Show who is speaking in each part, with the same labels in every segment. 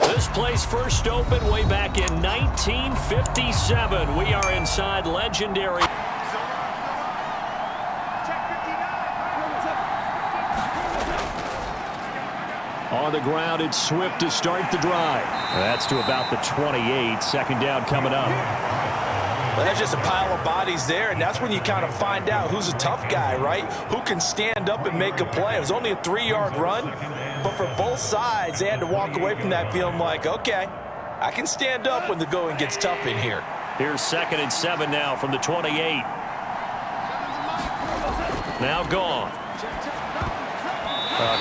Speaker 1: This place first opened way back in 1957. We are inside legendary. On the ground, it's Swift to start the drive. That's to about the 28. Second down coming up.
Speaker 2: Well, there's just a pile of bodies there, and that's when you kind of find out who's a tough guy, right? Who can stand up and make a play. It was only a 3-yard run, but for both sides, they had to walk away from that feeling like, okay, I can stand up when the going gets tough in here.
Speaker 1: Here's 2nd and 7 now from the 28. Now gone.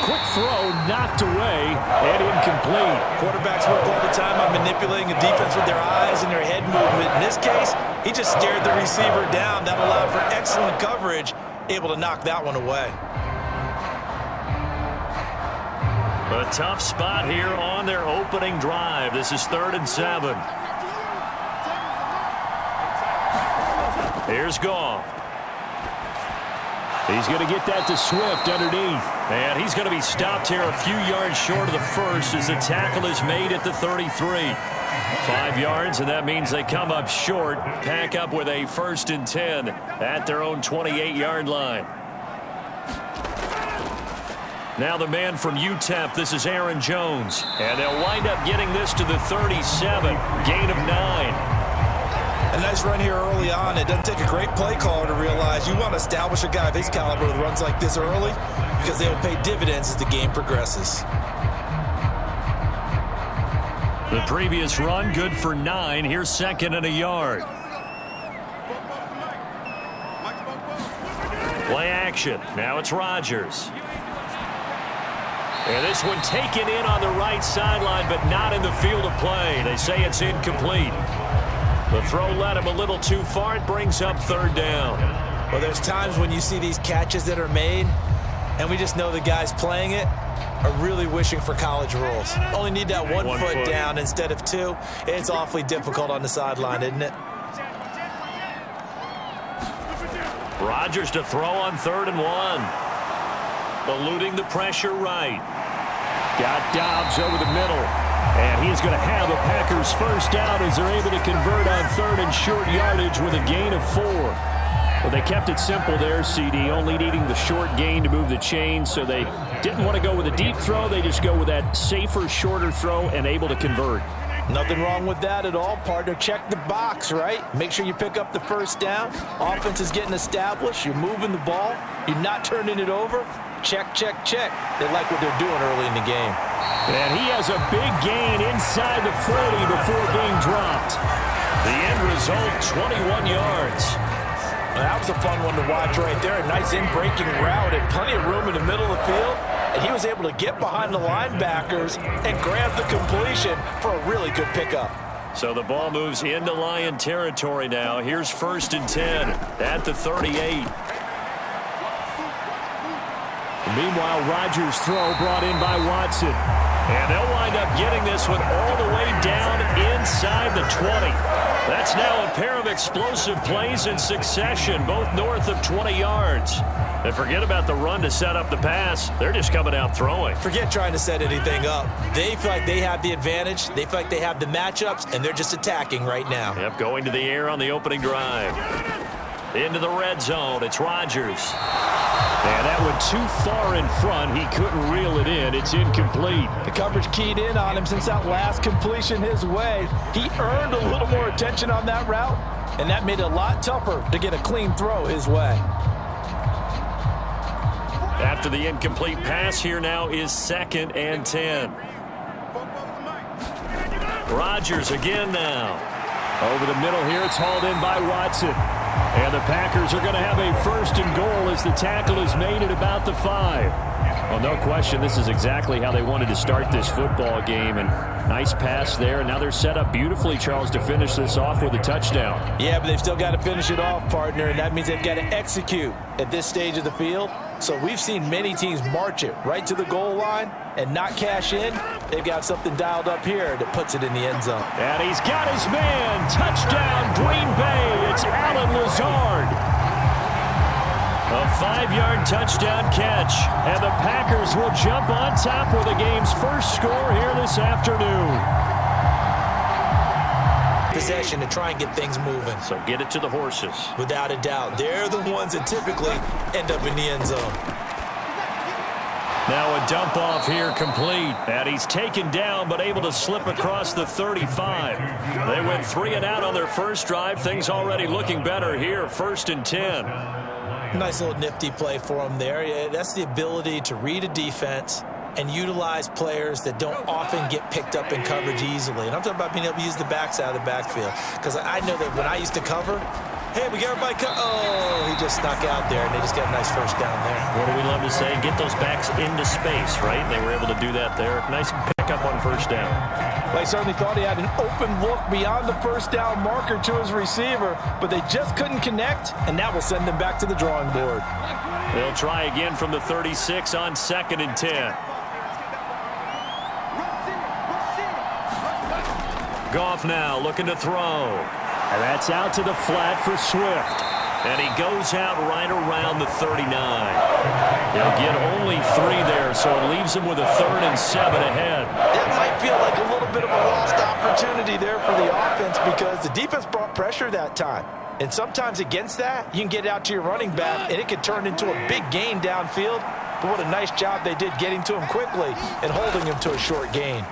Speaker 1: Quick throw, knocked away, and incomplete.
Speaker 2: Quarterbacks work all the time on manipulating a defense with their eyes and their head movement. In this case, he just stared the receiver down. That allowed for excellent coverage, able to knock that one away.
Speaker 1: A tough spot here on their opening drive. This is 3rd and 7. Here's Goff. He's going to get that to Swift underneath. And he's going to be stopped here a few yards short of the first as the tackle is made at the 33. 5 yards, and that means they come up short. Pack up with a 1st and 10 at their own 28-yard line. Now the man from UTEP, this is Aaron Jones. And they'll wind up getting this to the 37. Gain of 9.
Speaker 2: A nice run here early on. It doesn't take a great play caller to realize you want to establish a guy of his caliber with runs like this early because they will pay dividends as the game progresses.
Speaker 1: The previous run, good for 9. Here's 2nd and a yard. Play action. Now it's Rodgers. And this one taken in on the right sideline, but not in the field of play. They say it's incomplete. The throw led him a little too far. It brings up 3rd down.
Speaker 2: Well, there's times when you see these catches that are made, and we just know the guys playing it are really wishing for college rules. Only need that one foot down instead of 2. It's awfully difficult on the sideline, isn't it?
Speaker 1: Rodgers to throw on 3rd and 1. Eluding the pressure right. Got Dobbs over the middle. And he's going to have a Packers first down as they're able to convert on 3rd and short yardage with a gain of 4. Well, they kept it simple there, CD, only needing the short gain to move the chain, so they didn't want to go with a deep throw. They just go with that safer, shorter throw and able to convert.
Speaker 2: Nothing wrong with that at all, partner. Check the box, right? Make sure you pick up the first down. Offense is getting established. You're moving the ball. You're not turning it over. Check, check, check. They like what they're doing early in the game.
Speaker 1: And he has a big gain inside the 40 before being dropped. The end result, 21 yards.
Speaker 2: Well, that was a fun one to watch right there. A nice in-breaking route and plenty of room in the middle of the field. And he was able to get behind the linebackers and grab the completion for a really good pickup.
Speaker 1: So the ball moves into Lion territory now. Here's 1st and 10 at the 38. Meanwhile, Rodgers' throw brought in by Watson. And they'll wind up getting this one all the way down inside the 20. That's now a pair of explosive plays in succession, both north of 20 yards. And forget about the run to set up the pass. They're just coming out throwing.
Speaker 2: Forget trying to set anything up. They feel like they have the advantage. They feel like they have the matchups, and they're just attacking right now.
Speaker 1: Yep, going to the air on the opening drive. Into the red zone. It's Rodgers. And that went too far in front. He couldn't reel it in. It's incomplete.
Speaker 2: The coverage keyed in on him since that last completion his way. He earned a little more attention on that route, and that made it a lot tougher to get a clean throw his way.
Speaker 1: After the incomplete pass, here now is 2nd and 10. Rodgers again now. Over the middle here, it's hauled in by Watson. And the Packers are going to have a 1st and goal as the tackle is made at about the 5. Well, no question, this is exactly how they wanted to start this football game. And nice pass there. And now they're set up beautifully, Charles, to finish this off with a touchdown.
Speaker 2: Yeah, but they've still got to finish it off, partner. And that means they've got to execute at this stage of the field. So we've seen many teams march it right to the goal line and not cash in. They've got something dialed up here that puts it in the end zone.
Speaker 1: And he's got his man. Touchdown, Green Bay. It's Allen Lazard. A 5-yard touchdown catch, and the Packers will jump on top with the game's first score here this afternoon.
Speaker 2: Possession to try and get things moving.
Speaker 1: So get it to the horses.
Speaker 2: Without a doubt, they're the ones that typically end up in the end zone.
Speaker 1: Now a dump off here complete, and he's taken down but able to slip across the 35. They went 3 and out on their first drive. Things already looking better here, 1st and 10.
Speaker 2: Nice little nifty play for him there. Yeah, that's the ability to read a defense and utilize players that don't often get picked up in coverage easily. And I'm talking about being able to use the backside of the backfield. Because I know that when I used to cover, hey, we got everybody oh, he just snuck out there, and they just got a nice first down there.
Speaker 1: What do we love to say? Get those backs into space, right? And they were able to do that there. Nice pickup on first down.
Speaker 2: They certainly thought he had an open look beyond the first down marker to his receiver, but they just couldn't connect, and that will send them back to the drawing board.
Speaker 1: They'll try again from the 36 on 2nd and 10. Goff now looking to throw. And that's out to the flat for Swift. And he goes out right around the 39. He'll get only 3 there, so it leaves him with a 3rd and 7 ahead.
Speaker 2: That might feel like a little bit of a lost opportunity there for the offense because the defense brought pressure that time. And sometimes against that, you can get out to your running back, and it can turn into a big gain downfield. But what a nice job they did getting to him quickly and holding him to a short gain.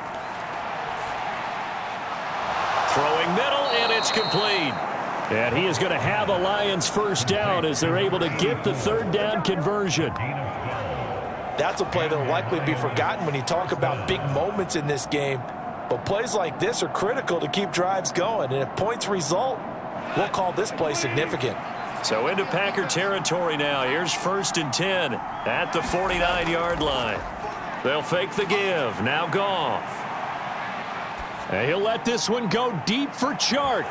Speaker 1: Throwing middle, and it's complete. And he is going to have a Lions first down as they're able to get the 3rd down conversion.
Speaker 2: That's a play that will likely be forgotten when you talk about big moments in this game. But plays like this are critical to keep drives going. And if points result, we'll call this play significant.
Speaker 1: So into Packer territory now. Here's 1st and 10 at the 49-yard line. They'll fake the give. Now Goff. And he'll let this one go deep for Chark.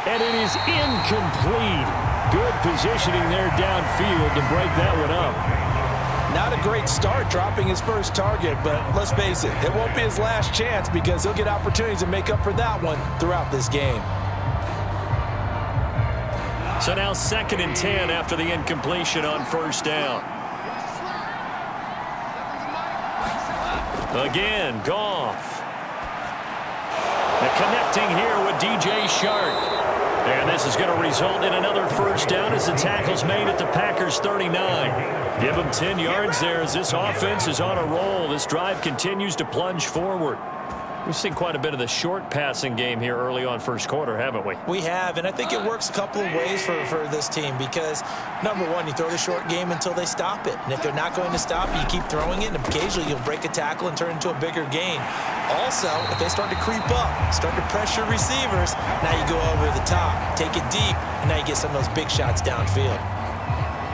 Speaker 1: And it is incomplete. Good positioning there downfield to break that one up.
Speaker 2: Not a great start dropping his first target, but let's face it, it won't be his last chance because he'll get opportunities to make up for that one throughout this game.
Speaker 1: So now 2nd and 10 after the incompletion on 1st down. Again, Goff. Connecting here with DJ Shark. And this is going to result in another first down as the tackle's made at the Packers 39. Give them 10 yards there as this offense is on a roll. This drive continues to plunge forward. We've seen quite a bit of the short passing game here early on first quarter, haven't we?
Speaker 2: We have, and I think it works a couple of ways for this team because, number one, you throw the short game until they stop it. And if they're not going to stop it, you keep throwing it, and occasionally you'll break a tackle and turn it into a bigger gain. Also, if they start to creep up, start to pressure receivers, now you go over the top, take it deep, and now you get some of those big shots downfield.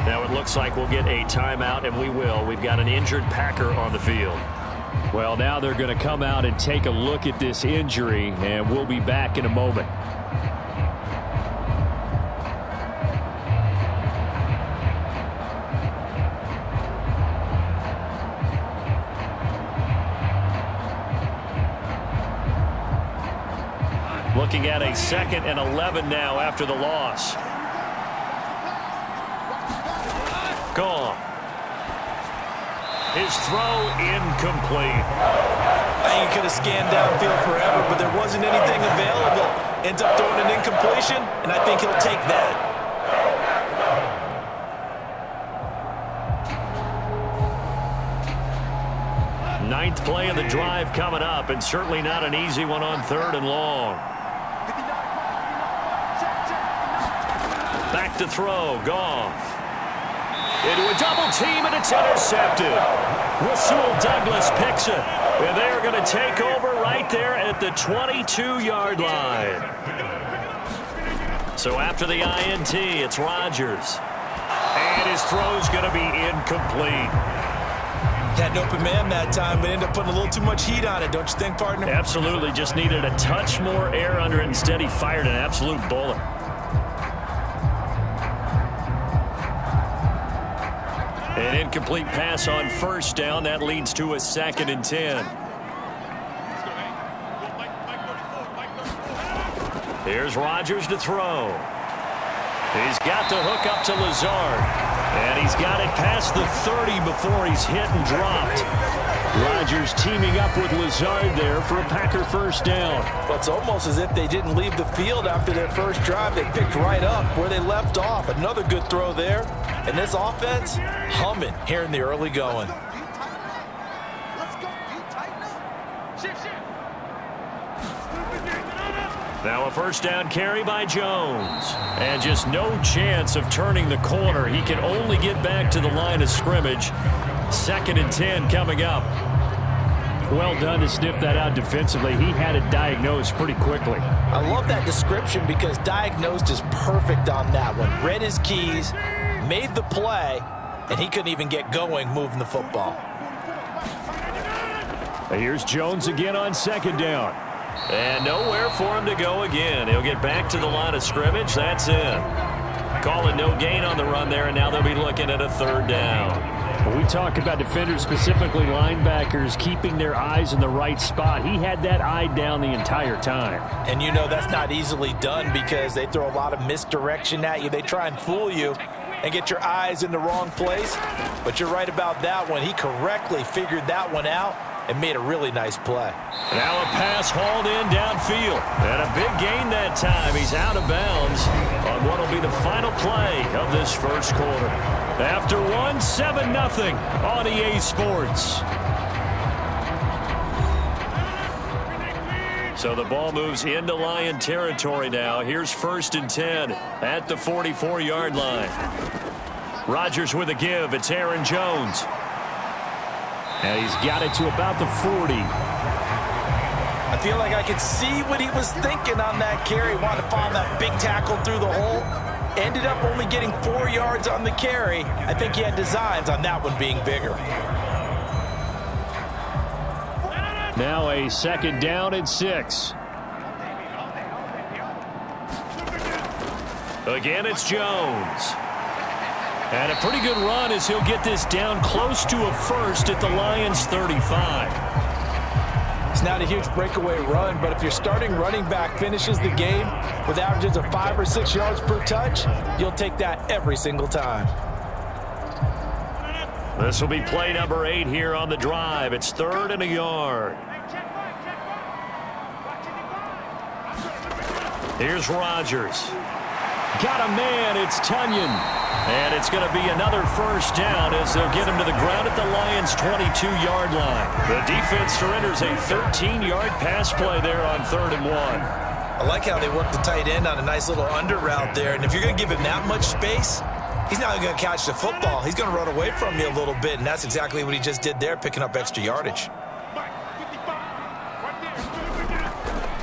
Speaker 1: Now it looks like we'll get a timeout, and we will. We've got an injured Packer on the field. Well, now they're going to come out and take a look at this injury, and we'll be back in a moment. Looking at a 2nd and 11 now after the loss. Gone. His throw incomplete.
Speaker 2: I think he could have scanned downfield forever, but there wasn't anything available. Ends up throwing an incompletion, and I think he'll take that.
Speaker 1: Ninth play of the drive coming up, and certainly not an easy one on 3rd and long. Back to throw, Goff. Into a double team, and it's intercepted. Rasul Douglas picks it. And they're going to take over right there at the 22-yard line. So after the INT, it's Rodgers. And his throw's going to be incomplete.
Speaker 2: Had an open man that time, but ended up putting a little too much heat on it, don't you think, partner?
Speaker 1: Absolutely. Just needed a touch more air under it. Instead, he fired an absolute bullet. An incomplete pass on 1st down. That leads to a 2nd and 10. Here's Rodgers to throw. He's got the hook up to Lazard. And he's got it past the 30 before he's hit and dropped. Rodgers teaming up with Lazard there for a Packer first down.
Speaker 2: Well, it's almost as if they didn't leave the field after their first drive. They picked right up where they left off. Another good throw there. And this offense, humming here in the early going.
Speaker 1: Now a first down carry by Jones. And just no chance of turning the corner. He can only get back to the line of scrimmage. 2nd and 10 coming up. Well done to sniff that out defensively. He had it diagnosed pretty quickly.
Speaker 2: I love that description because diagnosed is perfect on that one. Read his keys, made the play, and he couldn't even get going moving the football.
Speaker 1: Here's Jones again on 2nd down. And nowhere for him to go again. He'll get back to the line of scrimmage. That's in. Call it no gain on the run there, and now they'll be looking at a 3rd down.
Speaker 3: When we talk about defenders, specifically linebackers, keeping their eyes in the right spot, he had that eye down the entire time.
Speaker 2: And you know that's not easily done because they throw a lot of misdirection at you. They try and fool you and get your eyes in the wrong place. But you're right about that one. He correctly figured that one out and made a really nice play.
Speaker 1: Now a pass hauled in downfield. And a big gain that time. He's out of bounds on what will be the final play of this first quarter. After one, 7-0 on EA Sports. So the ball moves into Lion territory now. Here's 1st and 10 at the 44-yard line. Rodgers with a give. It's Aaron Jones.
Speaker 3: And he's got it to about the 40.
Speaker 2: I feel like I could see what he was thinking on that carry. Wanted to find that big tackle through the hole. Ended up only getting 4 yards on the carry. I think he had designs on that one being bigger.
Speaker 3: Now a 2nd down and 6.
Speaker 1: Again, it's Jones. And a pretty good run as he'll get this down close to a first at the Lions 35.
Speaker 2: It's not a huge breakaway run, but if your starting running back finishes the game with averages of 5 or 6 yards per touch, you'll take that every single time.
Speaker 1: This will be play number 8 here on the drive. It's 3rd and a yard. Here's Rodgers. Got a man. It's Tunyon. And it's going to be another first down as they'll get him to the ground at the Lions' 22-yard line. The defense surrenders a 13-yard pass play there on 3rd and 1.
Speaker 2: I like how they work the tight end on a nice little under route there. And if you're going to give him that much space, he's not going to catch the football. He's going to run away from you a little bit, and that's exactly what he just did there, picking up extra yardage.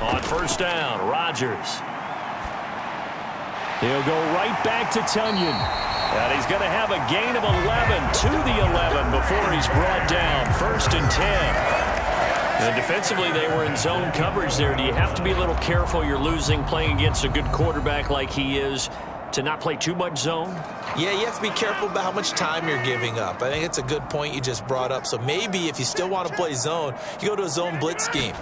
Speaker 1: On 1st down, Rodgers.
Speaker 3: He'll go right back to Tunyon.
Speaker 1: And he's going to have a gain of 11 to the 11 before he's brought down. 1st and 10. And defensively, they were in zone coverage there. Do you have to be a little careful? You're losing playing against a good quarterback like he is to not play too much zone?
Speaker 2: Yeah, you have to be careful about how much time you're giving up. I think it's a good point you just brought up. So maybe if you still want to play zone, you go to a zone blitz scheme.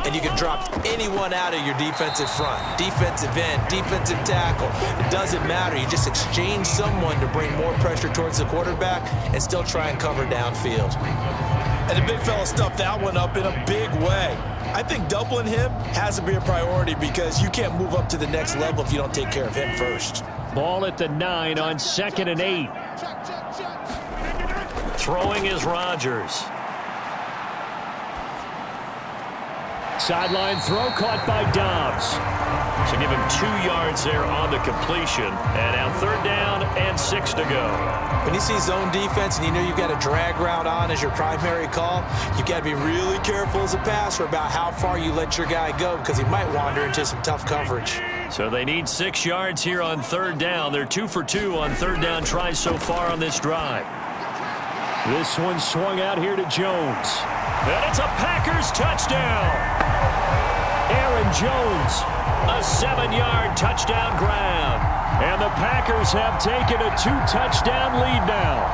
Speaker 2: And you can drop anyone out of your defensive front. Defensive end, defensive tackle. It doesn't matter. You just exchange someone to bring more pressure towards the quarterback and still try and cover downfield. And the big fella stuffed that one up in a big way. I think doubling him has to be a priority because you can't move up to the next level if you don't take care of him first.
Speaker 3: Ball at the 9 on 2nd and 8.
Speaker 1: Throwing is Rodgers.
Speaker 3: Sideline throw caught by Dobbs.
Speaker 1: So give him 2 yards there on the completion. And now 3rd down and 6 to go.
Speaker 2: When you see zone defense and you know you've got a drag route on as your primary call, you've got to be really careful as a passer about how far you let your guy go because he might wander into some tough coverage.
Speaker 1: So they need 6 yards here on 3rd down. They're 2 for 2 on 3rd down tries so far on this drive.
Speaker 3: This one swung out here to Jones.
Speaker 1: And it's a Packers touchdown.
Speaker 3: Aaron Jones,
Speaker 1: a 7-yard touchdown grab.
Speaker 3: And the Packers have taken a 2-touchdown lead now.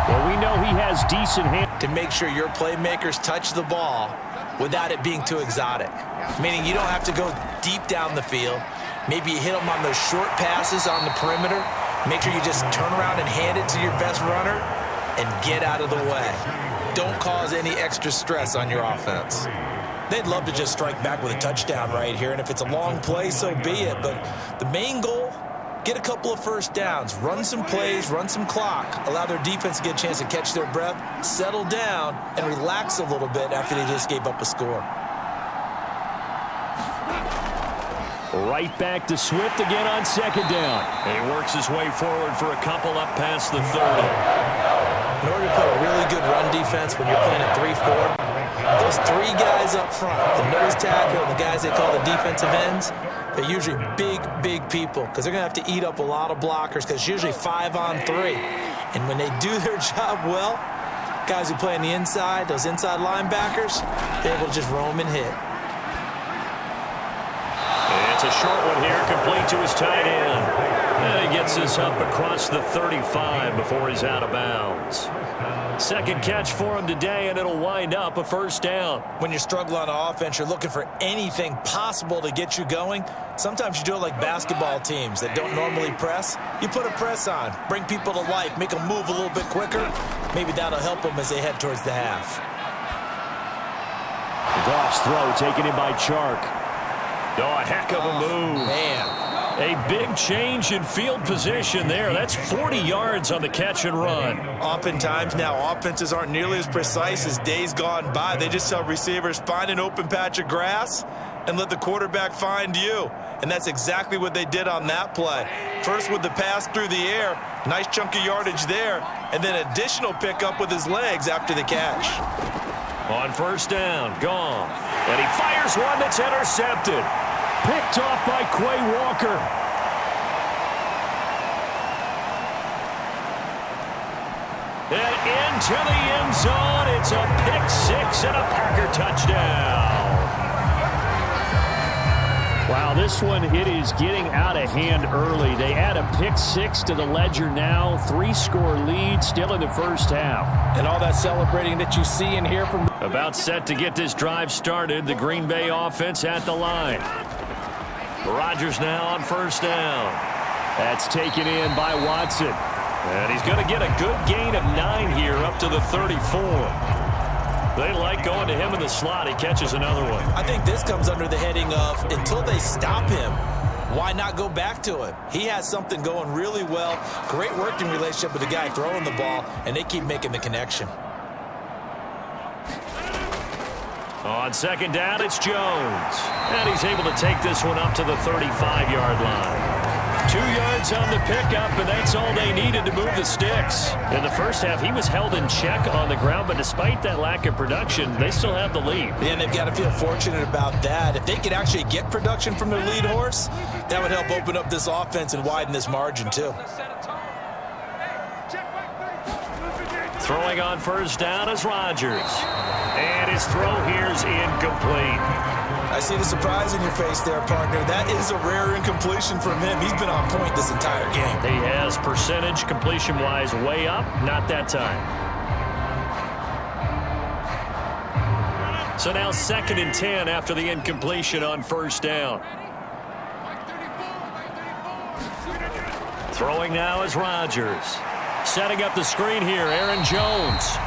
Speaker 3: Well, we know he has decent hands.
Speaker 2: To make sure your playmakers touch the ball without it being too exotic. Meaning you don't have to go deep down the field. Maybe you hit them on those short passes on the perimeter. Make sure you just turn around and hand it to your best runner and get out of the way. Don't cause any extra stress on your offense. They'd love to just strike back with a touchdown right here, and if it's a long play, so be it. But the main goal, get a couple of first downs, run some plays, run some clock, allow their defense to get a chance to catch their breath, settle down, and relax a little bit after they just gave up a score.
Speaker 3: Right back to Swift again on second down.
Speaker 1: And he works his way forward for a couple up past the 30.
Speaker 2: In order to play a really good run defense when you're playing a 3-4, those three guys up front, the nose tackle and the guys they call the defensive ends, they're usually big people because they're going to have to eat up a lot of blockers because it's usually 5-on-3. And when they do their job well, guys who play on the inside, those inside linebackers, they're able to just roam and hit.
Speaker 1: It's a short one here, complete to his tight end. And he gets this up across the 35 before he's out of bounds. Second catch for him today, and it'll wind up a first down.
Speaker 2: When you're struggling on offense, you're looking for anything possible to get you going. Sometimes you do it like basketball teams that don't normally press. You put a press on, bring people to life, make them move a little bit quicker. Maybe that'll help them as they head towards the half.
Speaker 3: Goff's throw taken in by Chark.
Speaker 1: Oh, a heck of a move.
Speaker 2: Man.
Speaker 1: A big change in field position there. That's 40 yards on the catch and run.
Speaker 2: Oftentimes now, offenses aren't nearly as precise as days gone by. They just tell receivers, find an open patch of grass and let the quarterback find you. And that's exactly what they did on that play. First with the pass through the air, nice chunk of yardage there, and then additional pickup with his legs after the catch.
Speaker 1: On first down, Goff. And he fires one that's intercepted.
Speaker 3: Picked off by Quay Walker.
Speaker 1: And into the end zone. It's a pick-6 and a Packer touchdown.
Speaker 3: Wow, this one, it is getting out of hand early. They add a pick-6 to the ledger now. 3-score lead still in the first half.
Speaker 2: And all that celebrating that you see and hear from...
Speaker 1: About set to get this drive started. The Green Bay offense at the line. Rodgers now on first down.
Speaker 3: That's taken in by Watson.
Speaker 1: And he's going to get a good gain of 9 here up to the 34. They like going to him in the slot. He catches another one.
Speaker 2: I think this comes under the heading of until they stop him, why not go back to him? He has something going really well. Great working relationship with the guy throwing the ball, and they keep making the connection.
Speaker 1: On second down, it's Jones. And he's able to take this one up to the 35-yard line. 2 yards on the pickup, and that's all they needed to move the sticks.
Speaker 3: In the first half, he was held in check on the ground, but despite that lack of production, they still have the lead.
Speaker 2: Yeah, and they've got to feel fortunate about that. If they could actually get production from their lead horse, that would help open up this offense and widen this margin, too.
Speaker 1: Throwing on first down is Rodgers. And his throw here's incomplete.
Speaker 2: I see the surprise in your face there, partner. That is a rare incompletion from him. He's been on point this entire game.
Speaker 3: He has percentage completion-wise way up, not that time.
Speaker 1: So now 2nd and 10 after the incompletion on first down. Throwing now is Rodgers. Setting up the screen here, Aaron Jones.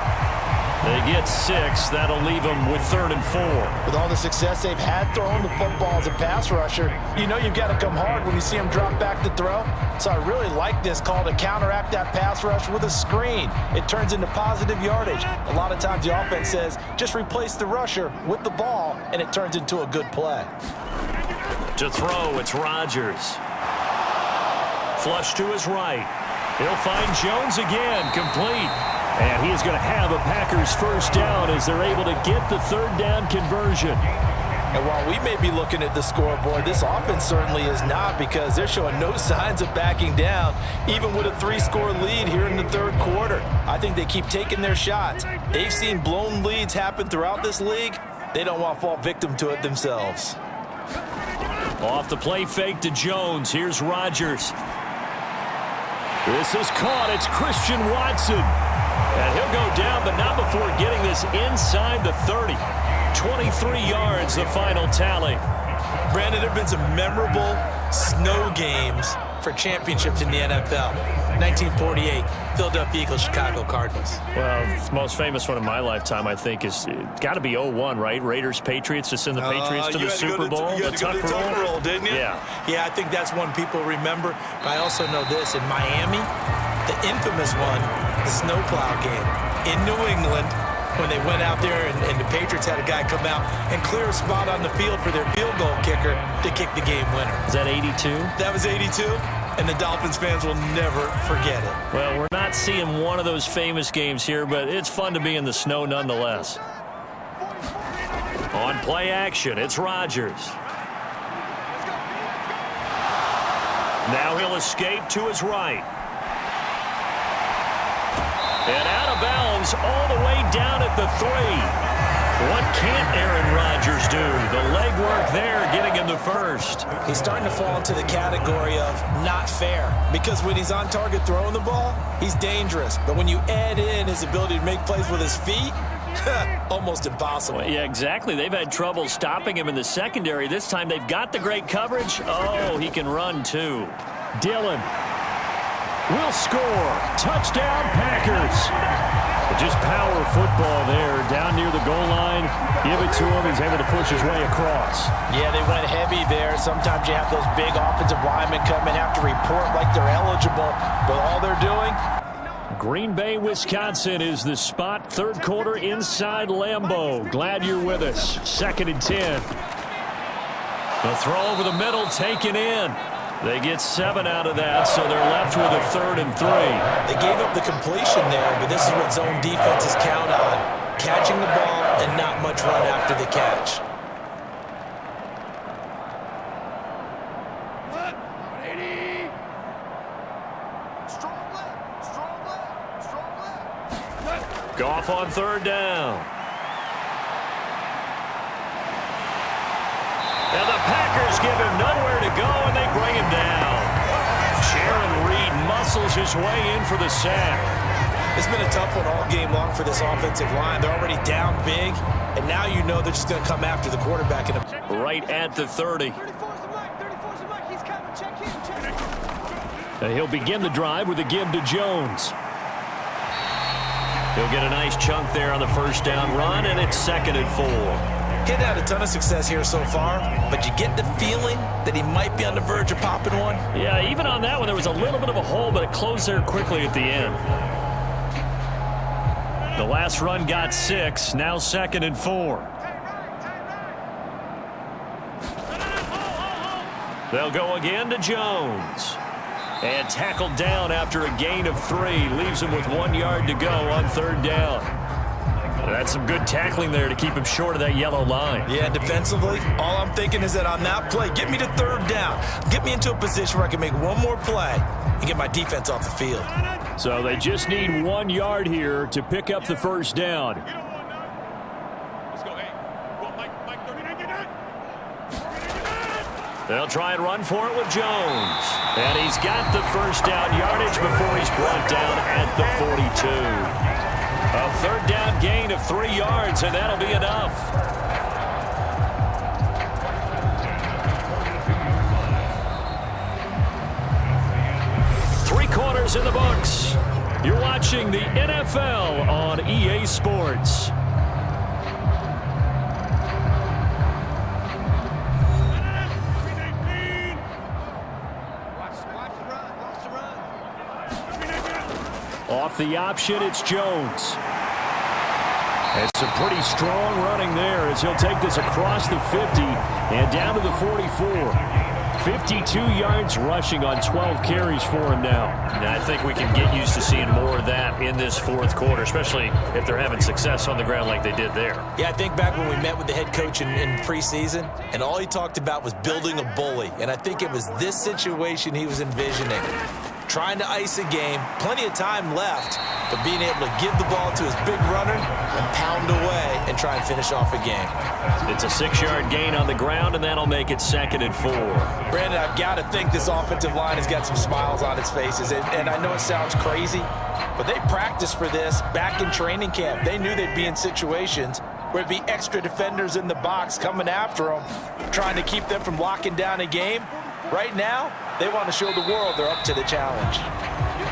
Speaker 1: They get 6. That'll leave them with 3rd and 4.
Speaker 2: With all the success they've had throwing the football as a pass rusher, you know you've got to come hard when you see them drop back to throw. So I really like this call to counteract that pass rush with a screen. It turns into positive yardage. A lot of times the offense says, just replace the rusher with the ball, and it turns into a good play.
Speaker 1: To throw, it's Rodgers. Flush to his right. He'll find Jones again, complete. And he is going to have a Packers first down as they're able to get the 3rd down conversion.
Speaker 2: And while we may be looking at the scoreboard, this offense certainly is not, because they're showing no signs of backing down, even with a 3-score lead here in the 3rd quarter. I think they keep taking their shots. They've seen blown leads happen throughout this league. They don't want to fall victim to it themselves.
Speaker 1: Off the play fake to Jones. Here's Rodgers.
Speaker 3: This is caught. It's Christian Watson.
Speaker 1: And he'll go down, but not before getting this inside the 30. 23 yards, the final tally.
Speaker 2: Brandon, there have been some memorable snow games for championships in the NFL. 1948, Philadelphia Eagles, Chicago Cardinals.
Speaker 3: Well, the most famous one in my lifetime, I think, is got to be 01, right? Raiders, Patriots, to send the Patriots to the Super Bowl.
Speaker 2: You had to go to the Tucker Roll, didn't you?
Speaker 3: Yeah.
Speaker 2: Yeah, I think that's one people remember. But I also know this. In Miami, the infamous one, the snowplow game. In New England, when they went out there and the Patriots had a guy come out and clear a spot on the field for their field goal kicker to kick the game winner.
Speaker 3: Is that 82?
Speaker 2: That was 82. And the Dolphins fans will never forget it.
Speaker 3: Well, we're not seeing one of those famous games here, but it's fun to be in the snow nonetheless. On play action, it's Rodgers. Now he'll escape to his right. And out of bounds all the way down at the 3. What can't Aaron Rodgers do? The legwork there getting him the first.
Speaker 2: He's starting to fall into the category of not fair, because when he's on target throwing the ball, he's dangerous. But when you add in his ability to make plays with his feet, almost impossible.
Speaker 3: Well, yeah, exactly. They've had trouble stopping him in the secondary. This time they've got the great coverage. Oh, he can run too. Dillon will score. Touchdown, Packers. Just power football there, down near the goal line. Give it to him. He's able to push his way across.
Speaker 2: Yeah, they went heavy there. Sometimes you have those big offensive linemen come in, have to report like they're eligible, but all they're doing.
Speaker 3: Green Bay, Wisconsin is the spot. Third quarter inside Lambeau. Glad you're with us. 2nd and 10. The throw over the middle taken in. They get 7 out of that, so they're left with a 3rd and 3.
Speaker 2: They gave up the completion there, but this is what zone defenses count on. Catching the ball and not much run after the catch.
Speaker 3: Goff on 3rd down. And the Packers give him nowhere to go, and they bring him down. Jaron Reed muscles his way in for the sack.
Speaker 2: It's been a tough one all game long for this offensive line. They're already down big, and now you know they're just going to come after the quarterback.
Speaker 3: Right at the 30. And he'll begin the drive with a give to Jones. He'll get a nice chunk there on the first down run, and it's 2nd and 4.
Speaker 2: He's had a ton of success here so far, but you get the feeling that he might be on the verge of popping one.
Speaker 3: Yeah, even on that one, there was a little bit of a hole, but it closed there quickly at the end. The last run got 6, now 2nd and 4. They'll go again to Jones. And tackled down after a gain of 3. Leaves him with 1 yard to go on 3rd down. That's some good tackling there to keep him short of that yellow line.
Speaker 2: Yeah, defensively, all I'm thinking is that on that play, get me to 3rd down. Get me into a position where I can make one more play and get my defense off the field.
Speaker 3: So they just need 1 yard here to pick up the first down. They'll try and run for it with Jones. And he's got the first down yardage before he's brought down at the 42. A 3rd down gain of 3 yards, and that'll be enough. Three quarters in the books. You're watching the NFL on EA Sports. Off the option, it's Jones. It's some pretty strong running there as he'll take this across the 50 and down to the 44. 52 yards rushing on 12 carries for him now. And I think we can get used to seeing more of that in this 4th quarter, especially if they're having success on the ground like they did there.
Speaker 2: Yeah, I think back when we met with the head coach in preseason, and all he talked about was building a bully. And I think it was this situation he was envisioning. Trying to ice a game, plenty of time left, but being able to give the ball to his big runner and pound away and try and finish off a game.
Speaker 3: It's a 6-yard gain on the ground, and that'll make it 2nd and 4.
Speaker 2: Brandon, I've got to think this offensive line has got some smiles on its faces, and I know it sounds crazy, but they practiced for this back in training camp. They knew they'd be in situations where it'd be extra defenders in the box coming after them, trying to keep them from locking down a game. Right now, they want to show the world they're up to the challenge.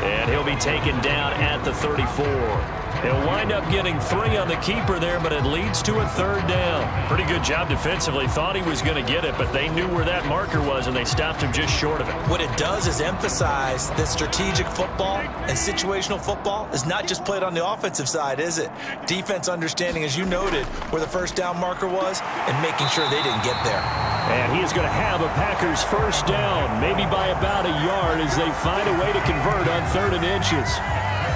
Speaker 3: And he'll be taken down at the 34. He'll wind up getting 3 on the keeper there, but it leads to a 3rd down. Pretty good job defensively. Thought he was going to get it, but they knew where that marker was, and they stopped him just short of it.
Speaker 2: What it does is emphasize that strategic football and situational football is not just played on the offensive side, is it? Defense understanding, as you noted, where the 1st down marker was and making sure they didn't get there.
Speaker 3: And he is going to have a Packers 1st down, maybe by about a yard as they find a way to convert on 3rd and inches.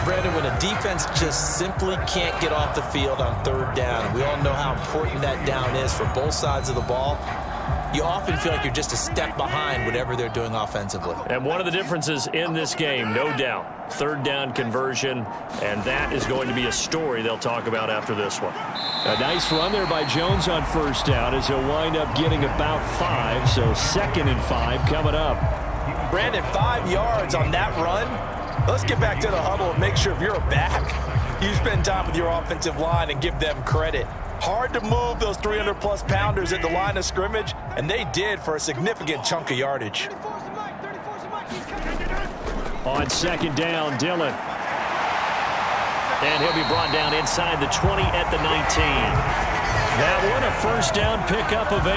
Speaker 2: Brandon, when a defense just simply can't get off the field on 3rd down, and we all know how important that down is for both sides of the ball, you often feel like you're just a step behind whatever they're doing offensively.
Speaker 3: And one of the differences in this game, no doubt, 3rd down conversion, and that is going to be a story they'll talk about after this one. A nice run there by Jones on 1st down as he'll wind up getting about 5, so 2nd and 5 coming up.
Speaker 2: Brandon, 5 yards on that run. Let's get back to the huddle and make sure if you're a back, you spend time with your offensive line and give them credit. Hard to move those 300-plus pounders at the line of scrimmage, and they did for a significant chunk of yardage.
Speaker 3: On 2nd down, Dillon. And he'll be brought down inside the 20 at the 19. That one, a 1st down pickup of 8.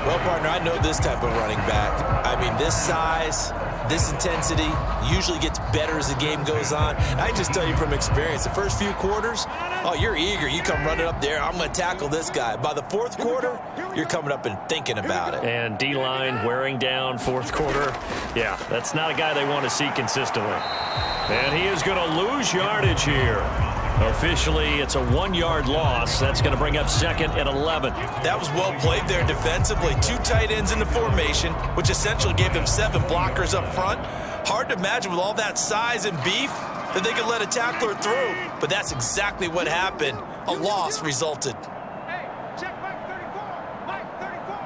Speaker 2: Well, partner, I know this type of running back. I mean, this size, this intensity usually gets better as the game goes on. I just tell you from experience, the first few quarters, oh, you're eager. You come running up there, I'm going to tackle this guy. By the 4th quarter, you're coming up and thinking about it.
Speaker 3: And D-line wearing down 4th quarter. Yeah, that's not a guy they want to see consistently. And he is going to lose yardage here. Officially, it's a 1-yard loss. That's going to bring up 2nd and 11.
Speaker 2: That was well played there defensively. 2 tight ends in the formation, which essentially gave them 7 blockers up front. Hard to imagine with all that size and beef that they could let a tackler through. But that's exactly what happened. A loss resulted.
Speaker 4: Hey, check Mike 34. Mike 34.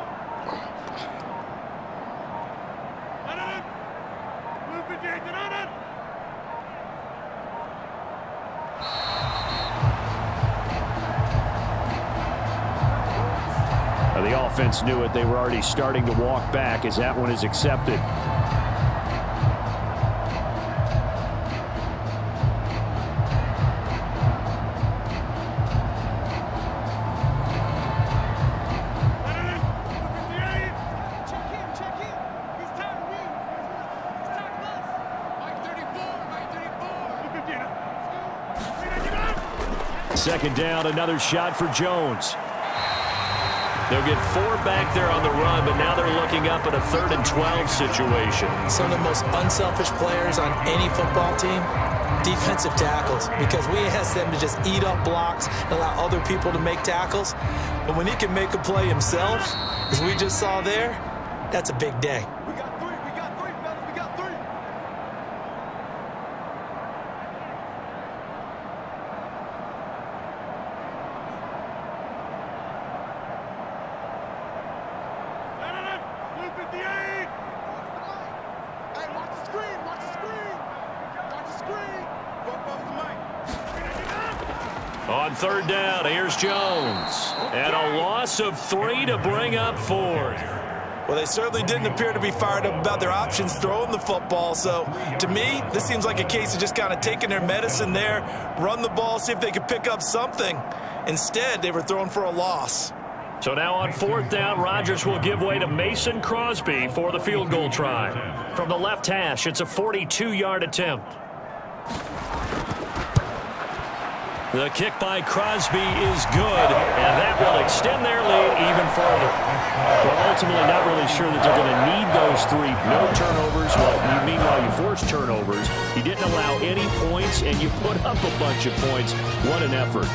Speaker 3: The offense knew it. They were already starting to walk back as that one is accepted. Second down, another shot for Jones. They'll get 4 back there on the run, but now they're looking up at a 3rd and 12 situation.
Speaker 2: Some of the most unselfish players on any football team, defensive tackles, because we ask them to just eat up blocks and allow other people to make tackles. But when he can make a play himself, as we just saw there, that's a big day.
Speaker 4: We got 3, fellas, we got 3.
Speaker 3: On 3rd down, here's Jones. And a loss of 3 to bring up 4th.
Speaker 2: Well, they certainly didn't appear to be fired up about their options throwing the football. So, to me, this seems like a case of just kind of taking their medicine there, run the ball, see if they could pick up something. Instead, they were throwing for a loss.
Speaker 3: So now on 4th down, Rodgers will give way to Mason Crosby for the field goal try. From the left hash, it's a 42-yard attempt. The kick by Crosby is good, and that will extend their lead even further. Well, ultimately not really sure that they're going to need those 3. No turnovers. Well, meanwhile, you force turnovers. You didn't allow any points, and you put up a bunch of points. What an effort.